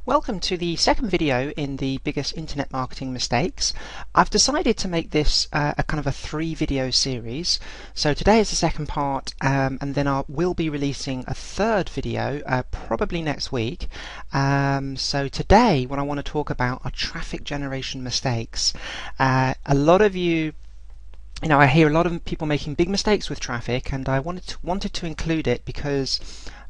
Welcome to the second video in the biggest internet marketing mistakes. I've decided to make this a kind of a 3-video series. So today is the second part, and then I will be releasing a third video probably next week. So today what I want to talk about are traffic generation mistakes. A lot of you I hear a lot of people making big mistakes with traffic, and I wanted to include it because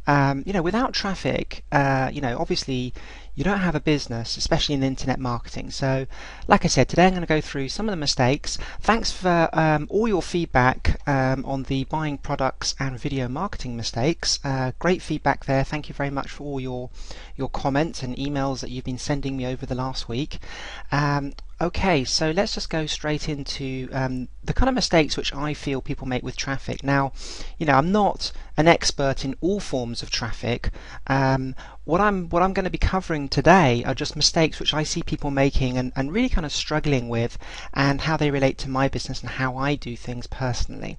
without traffic, obviously you don't have a business, especially in internet marketing. So, like I said, today I'm going to go through some of the mistakes. Thanks for all your feedback on the buying products and video marketing mistakes. Great feedback there. Thank you very much for all your comments and emails that you've been sending me over the last week. Okay, so let's just go straight into the kind of mistakes which I feel people make with traffic. Now, I'm not an expert in all forms of traffic. What I'm going to be covering today are just mistakes which I see people making and really kind of struggling with, and how they relate to my business and how I do things personally.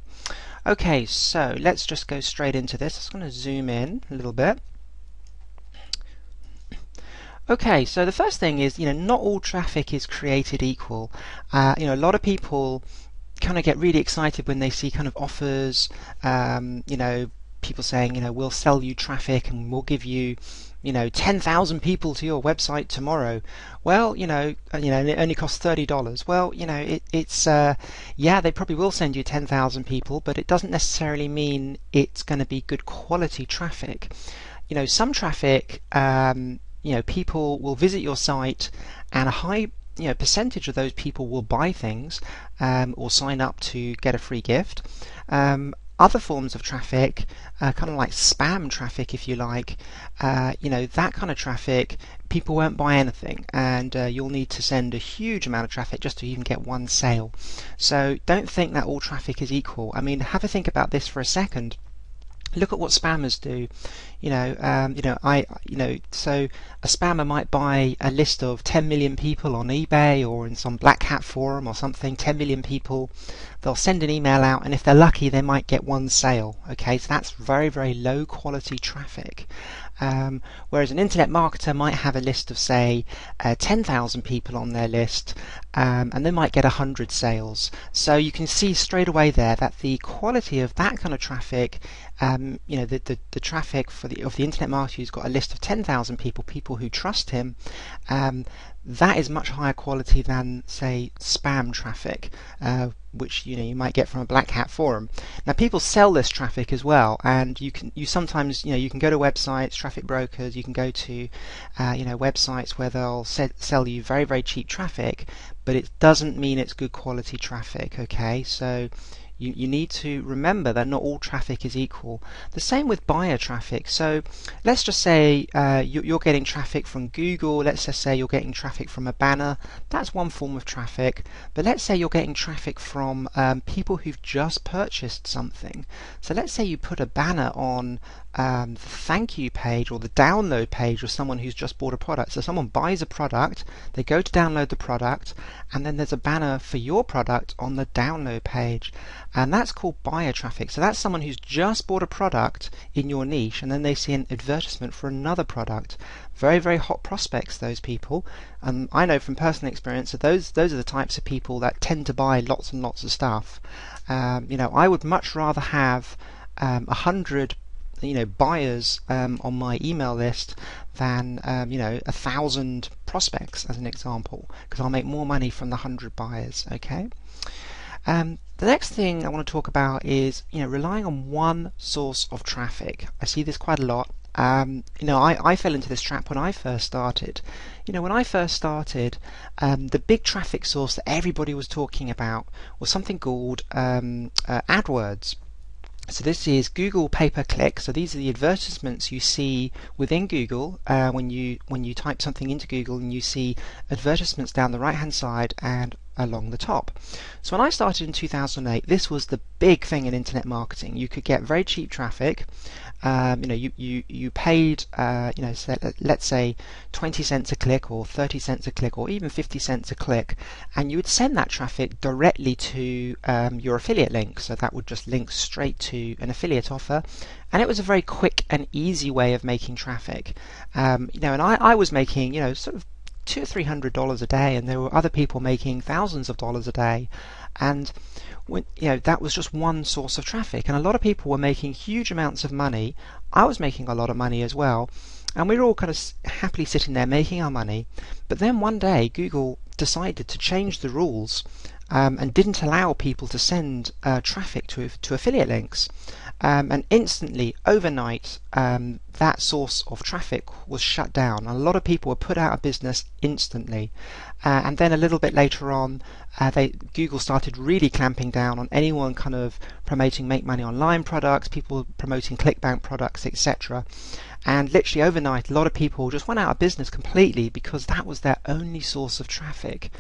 Okay, so let's just go straight into this. I'm just going to zoom in a little bit. Okay, so the first thing is, not all traffic is created equal. A lot of people kind of get really excited when they see kind of offers, people saying, we'll sell you traffic and we'll give you, 10,000 people to your website tomorrow. Well, and it only costs $30. Well, they probably will send you 10,000 people, but it doesn't necessarily mean it's going to be good quality traffic. Some traffic, people will visit your site, and a high percentage of those people will buy things or sign up to get a free gift. Other forms of traffic, kind of like spam traffic, if you like, that kind of traffic, people won't buy anything, and you'll need to send a huge amount of traffic just to even get one sale. So don't think that all traffic is equal. I mean, have a think about this for a second. Look at what spammers do. So a spammer might buy a list of 10 million people on eBay or in some black hat forum or something. 10 million people. They'll send an email out, and if they're lucky, they might get one sale. Okay, so that's very, very low quality traffic. Whereas an internet marketer might have a list of, say, 10,000 people on their list, and they might get 100 sales. So you can see straight away there that the quality of that kind of traffic, the traffic of the internet marketer who's got a list of 10,000 people who trust him, that is much higher quality than, say, spam traffic, which you might get from a black hat forum. Now, people sell this traffic as well, and you can go to websites, traffic brokers. You can go to websites where they'll sell you very, very cheap traffic, but it doesn't mean it's good quality traffic. Okay, so you need to remember that not all traffic is equal. The same with buyer traffic. So let's just say you're getting traffic from Google. Let's just say you're getting traffic from a banner. That's one form of traffic. But let's say you're getting traffic from people who've just purchased something. So let's say you put a banner on the thank you page or the download page of someone who's just bought a product. So someone buys a product, they go to download the product, and then there's a banner for your product on the download page, and that's called buyer traffic. So that's someone who's just bought a product in your niche, and then they see an advertisement for another product. Very, very hot prospects, those people. I know from personal experience that those are the types of people that tend to buy lots and lots of stuff. I would much rather have 100 buyers on my email list than 1,000 prospects, as an example, because I'll make more money from the 100 buyers. Okay. The next thing I want to talk about is relying on one source of traffic. I see this quite a lot. I fell into this trap when I first started. When I first started, the big traffic source that everybody was talking about was something called AdWords. So this is Google pay-per-click. So these are the advertisements you see within Google when you type something into Google, and you see advertisements down the right hand side, and along the top. So when I started in 2008, this was the big thing in internet marketing. You could get very cheap traffic. You paid, let's say 20 cents a click or 30 cents a click or even 50 cents a click, and you would send that traffic directly to your affiliate link. So that would just link straight to an affiliate offer, and it was a very quick and easy way of making traffic. And I was making, sort of $200-300 a day, and there were other people making thousands of dollars a day, and that was just one source of traffic, and a lot of people were making huge amounts of money. I was making a lot of money as well, and we were all kind of happily sitting there making our money. But then one day Google decided to change the rules and didn't allow people to send traffic to affiliate links. And instantly, overnight, that source of traffic was shut down. A lot of people were put out of business instantly. And then a little bit later on, Google started really clamping down on anyone kind of promoting make money online products, people promoting clickbank products, etc. And literally overnight, a lot of people just went out of business completely because that was their only source of traffic.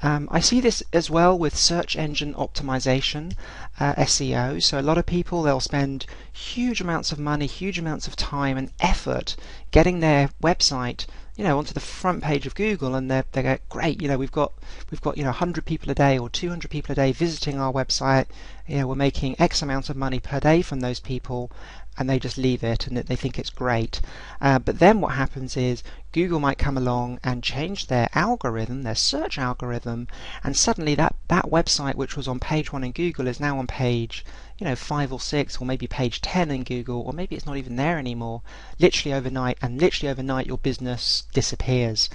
I see this as well with search engine optimization, SEO. So a lot of people, they'll spend huge amounts of money, huge amounts of time and effort getting their website onto the front page of Google, and they go, great, we've got 100 people a day or 200 people a day visiting our website, we're making X amount of money per day from those people, and they just leave it and they think it's great. But then what happens is Google might come along and change their algorithm, their search algorithm, and suddenly that website which was on page 1 in Google is now on page 5 or 6 or maybe page 10 in Google, or maybe it's not even there anymore, literally overnight, and literally overnight your business disappears.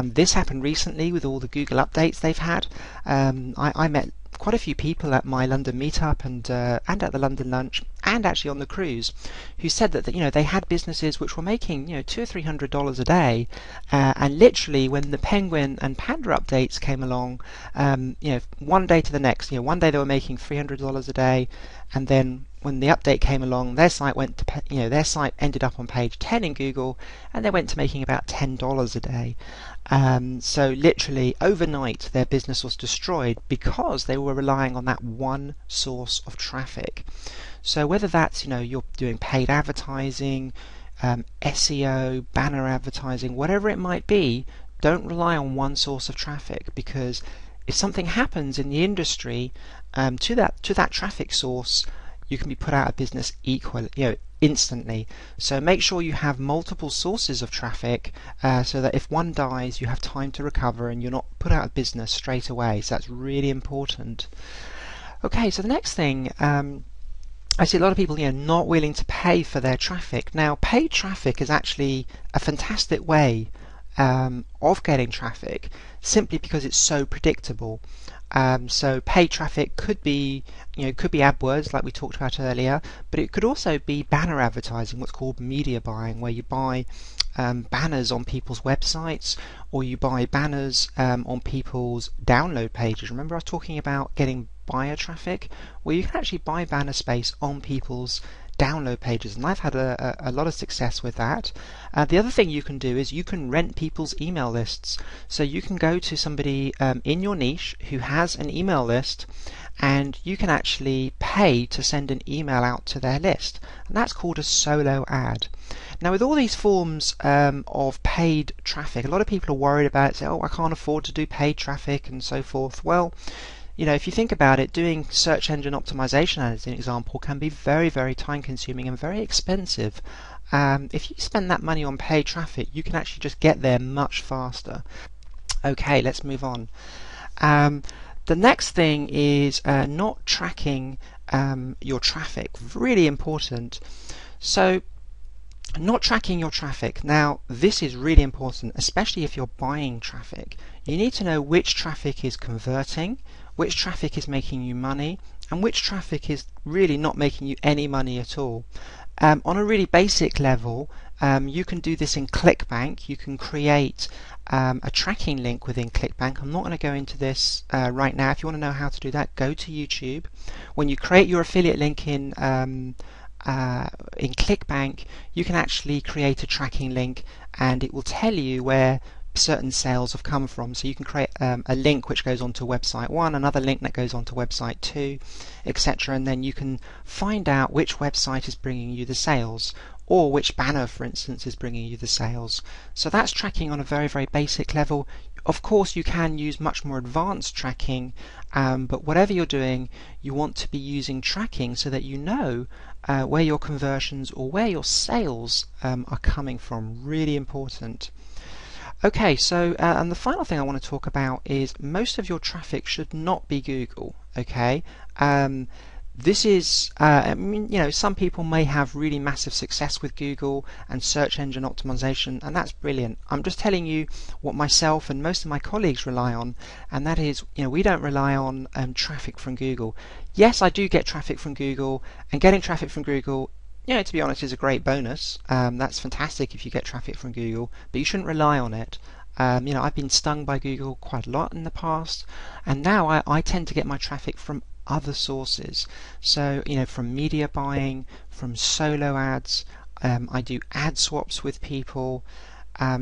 This happened recently with all the Google updates they've had. I met quite a few people at my London meetup and at the London lunch and actually on the cruise who said that they had businesses which were making $200-300 a day, and literally when the Penguin and Panda updates came along, one day to the next, one day they were making $300 a day, and then when the update came along, their site their site ended up on page 10 in Google, and they went to making about $10 a day. So literally overnight their business was destroyed because they were relying on that one source of traffic. So whether that's you're doing paid advertising, SEO, banner advertising, whatever it might be, don't rely on one source of traffic, because if something happens in the industry to that traffic source, you can be put out of business instantly. So make sure you have multiple sources of traffic so that if one dies, you have time to recover and you're not put out of business straight away. So that's really important. Okay, so the next thing, I see a lot of people not willing to pay for their traffic. Now, paid traffic is actually a fantastic way of getting traffic, simply because it's so predictable. So paid traffic could be AdWords like we talked about earlier, but it could also be banner advertising, what's called media buying, where you buy banners on people's websites, or you buy banners on people's download pages. Remember I was talking about getting buyer traffic? Well, you can actually buy banner space on people's download pages, and I've had a lot of success with that. The other thing you can do is you can rent people's email lists. So you can go to somebody in your niche who has an email list, and you can actually pay to send an email out to their list, and that's called a solo ad. Now, with all these forms of paid traffic, a lot of people are worried about it, say, oh, I can't afford to do paid traffic and so forth. Well, if you think about it, doing search engine optimization as an example can be very, very time consuming and very expensive. If you spend that money on paid traffic, you can actually just get there much faster. Okay, let's move on. The next thing is not tracking your traffic. Really important. So, not tracking your traffic. Now, this is really important, especially if you're buying traffic. You need to know which traffic is converting, which traffic is making you money, and which traffic is really not making you any money at all. On a really basic level, you can do this in ClickBank. You can create a tracking link within ClickBank. I'm not going to go into this right now. If you want to know how to do that, go to YouTube. When you create your affiliate link in ClickBank, you can actually create a tracking link, and it will tell you where certain sales have come from. So you can create a link which goes onto website 1, another link that goes onto website 2, etc., and then you can find out which website is bringing you the sales, or which banner, for instance, is bringing you the sales. So that's tracking on a very, very basic level. Of course, you can use much more advanced tracking, but whatever you're doing, you want to be using tracking so that you know where your conversions or where your sales are coming from. Really important. Okay, so and the final thing I want to talk about is most of your traffic should not be Google. Okay, this is, I mean, you know, some people may have really massive success with Google and search engine optimization, and that's brilliant. I'm just telling you what myself and most of my colleagues rely on, and that is, you know, we don't rely on traffic from Google. Yes, I do get traffic from Google, and getting traffic from Google, you know, to be honest, is a great bonus. That's fantastic if you get traffic from Google, but you shouldn't rely on it. You know, I've been stung by Google quite a lot in the past, and now I tend to get my traffic from other sources. So, you know, from media buying, from solo ads, I do ad swaps with people,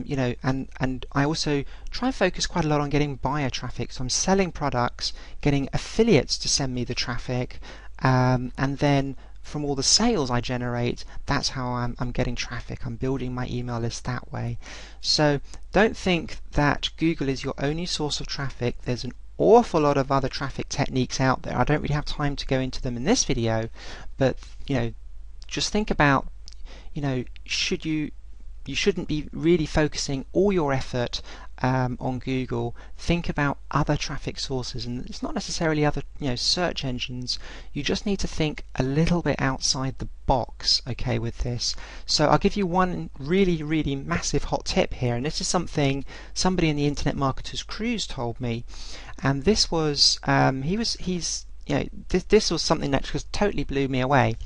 you know, and I also try and focus quite a lot on getting buyer traffic. So I'm selling products, getting affiliates to send me the traffic, and then from all the sales I generate, that's how I'm getting traffic. I'm building my email list that way. So don't think that Google is your only source of traffic. There's an awful lot of other traffic techniques out there. I don't really have time to go into them in this video, but you know, just think about, you know, you shouldn't be really focusing all your effort on Google. Think about other traffic sources, and it's not necessarily other, you know, search engines. You just need to think a little bit outside the box, okay, with this. So I'll give you one really, really massive hot tip here, and this is something somebody in the Internet Marketers Cruise told me, and this was you know, this was something that just totally blew me away,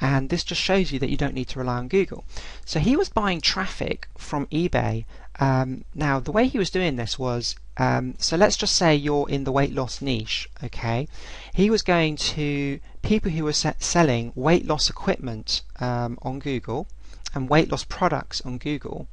and this just shows you that you don't need to rely on Google. So he was buying traffic from eBay. Now the way he was doing this was, so let's just say you're in the weight loss niche, okay? He was going to people who were selling weight loss equipment on Google and weight loss products on Google.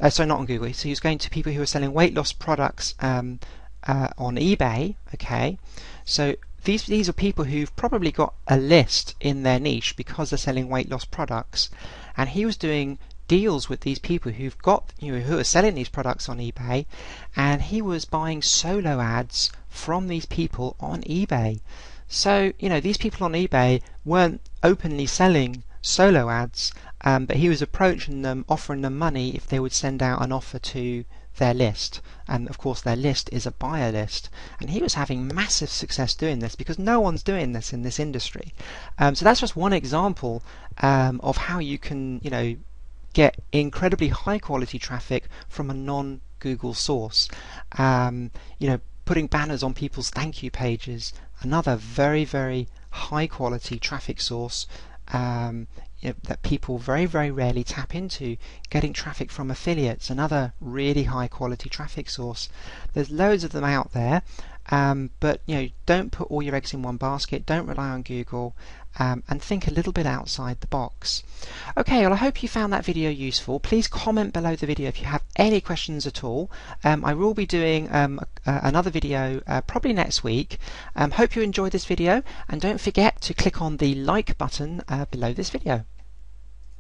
Sorry, not on Google. So he was going to people who were selling weight loss products on eBay, okay? So these are people who've probably got a list in their niche because they're selling weight loss products, and he was doing deals with these people who've got, you know, who are selling these products on eBay, and he was buying solo ads from these people on eBay. So, you know, these people on eBay weren't openly selling solo ads, but he was approaching them, offering them money if they would send out an offer to their list, and of course their list is a buyer list, and he was having massive success doing this because no one's doing this in this industry. So that's just one example of how you can, you know, get incredibly high quality traffic from a non-Google source. You know, putting banners on people's thank you pages, another very, very high quality traffic source, you know, that people very, very rarely tap into. Getting traffic from affiliates, another really high quality traffic source. There's loads of them out there, but you know, don't put all your eggs in one basket. Don't rely on Google, and think a little bit outside the box. Okay, well, I hope you found that video useful. Please comment below the video if you have any questions at all. I will be doing another video probably next week. Hope you enjoyed this video, and don't forget to click on the like button below this video.